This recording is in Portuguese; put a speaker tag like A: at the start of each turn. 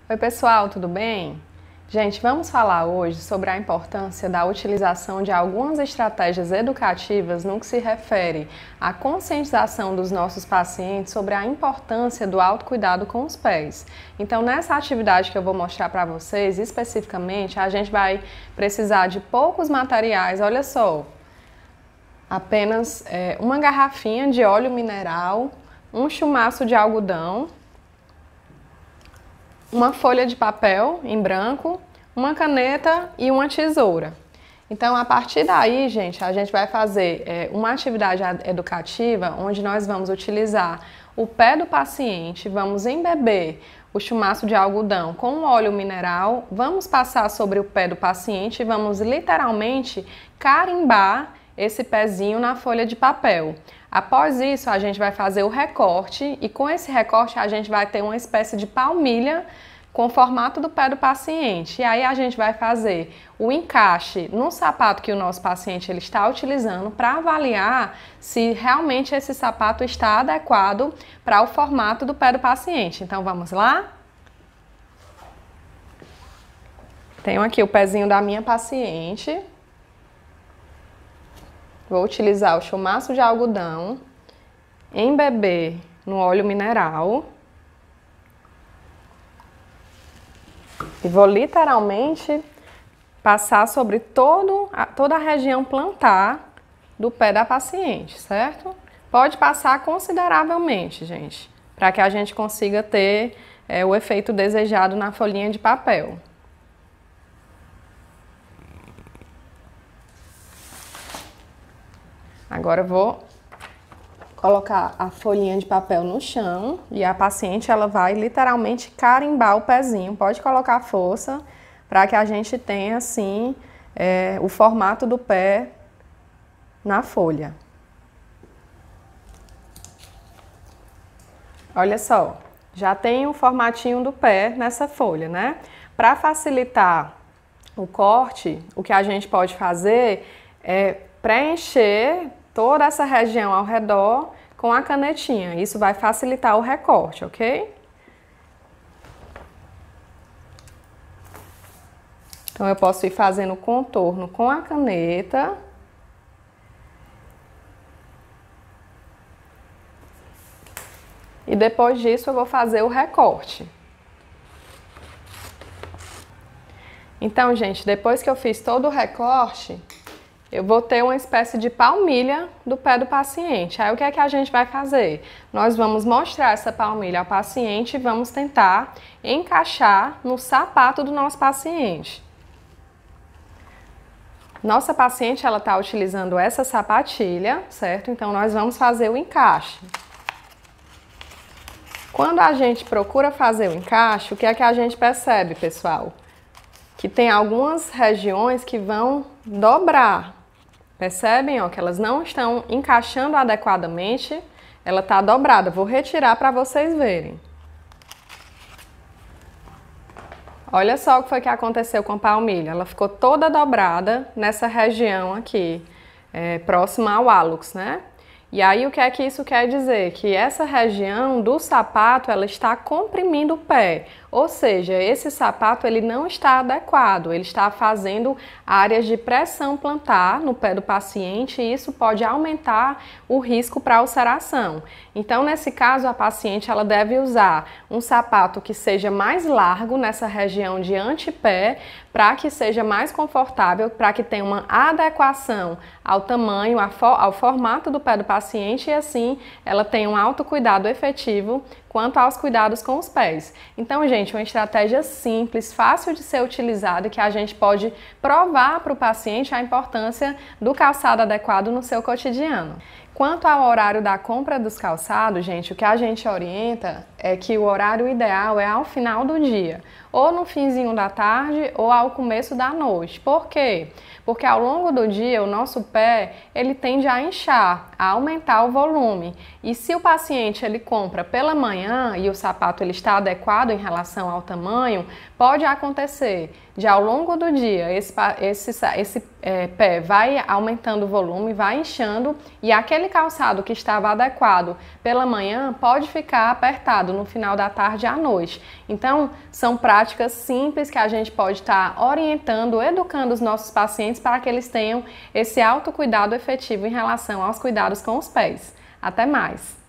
A: Oi pessoal, tudo bem? Gente, vamos falar hoje sobre a importância da utilização de algumas estratégias educativas no que se refere à conscientização dos nossos pacientes sobre a importância do autocuidado com os pés. Então, nessa atividade que eu vou mostrar para vocês, especificamente, a gente vai precisar de poucos materiais, olha só, apenas uma garrafinha de óleo mineral, um chumaço de algodão, uma folha de papel em branco, uma caneta e uma tesoura. Então, a partir daí, gente, a gente vai fazer uma atividade educativa onde nós vamos utilizar o pé do paciente, vamos embeber o chumaço de algodão com um óleo mineral, vamos passar sobre o pé do paciente e vamos literalmente carimbar esse pezinho na folha de papel. Após isso, a gente vai fazer o recorte e com esse recorte a gente vai ter uma espécie de palmilha com o formato do pé do paciente. E aí a gente vai fazer o encaixe no sapato que o nosso paciente ele está utilizando para avaliar se realmente esse sapato está adequado para o formato do pé do paciente. Então vamos lá? Tenho aqui o pezinho da minha paciente. Vou utilizar o chumaço de algodão, embeber no óleo mineral e vou literalmente passar sobre toda a região plantar do pé da paciente, certo? Pode passar consideravelmente, gente, para que a gente consiga ter o efeito desejado na folhinha de papel. Agora eu vou colocar a folhinha de papel no chão e a paciente ela vai literalmente carimbar o pezinho. Pode colocar força para que a gente tenha assim o formato do pé na folha. Olha só, já tem o formatinho do pé nessa folha, né? Para facilitar o corte, o que a gente pode fazer é preencher toda essa região ao redor com a canetinha. Isso vai facilitar o recorte, ok? Então eu posso ir fazendo o contorno com a caneta. E depois disso eu vou fazer o recorte. Então, gente, depois que eu fiz todo o recorte, eu vou ter uma espécie de palmilha do pé do paciente. Aí o que é que a gente vai fazer? Nós vamos mostrar essa palmilha ao paciente e vamos tentar encaixar no sapato do nosso paciente. Nossa paciente, ela está utilizando essa sapatilha, certo? Então nós vamos fazer o encaixe. Quando a gente procura fazer o encaixe, o que é que a gente percebe, pessoal? Que tem algumas regiões que vão dobrar. Percebem, ó, que elas não estão encaixando adequadamente, ela está dobrada. Vou retirar para vocês verem. Olha só o que foi que aconteceu com a palmilha. Ela ficou toda dobrada nessa região aqui, próxima ao hálux, né? E aí o que é que isso quer dizer? Que essa região do sapato, ela está comprimindo o pé. Ou seja, esse sapato ele não está adequado, ele está fazendo áreas de pressão plantar no pé do paciente e isso pode aumentar o risco para ulceração. Então, nesse caso, a paciente ela deve usar um sapato que seja mais largo nessa região de antepé, para que seja mais confortável, para que tenha uma adequação ao tamanho, ao formato do pé do paciente e assim ela tenha um autocuidado efetivo quanto aos cuidados com os pés. Então, gente, uma estratégia simples, fácil de ser utilizada e que a gente pode provar para o paciente a importância do calçado adequado no seu cotidiano. Quanto ao horário da compra dos calçados, gente, o que a gente orienta é que o horário ideal é ao final do dia, ou no finzinho da tarde ou ao começo da noite. Por quê? Porque ao longo do dia o nosso pé ele tende a inchar, a aumentar o volume. E se o paciente ele compra pela manhã e o sapato ele está adequado em relação ao tamanho, pode acontecer de ao longo do dia esse pé vai aumentando o volume, vai inchando e aquele aquele calçado que estava adequado pela manhã pode ficar apertado no final da tarde e à noite. Então, são práticas simples que a gente pode estar orientando, educando os nossos pacientes para que eles tenham esse autocuidado efetivo em relação aos cuidados com os pés. Até mais!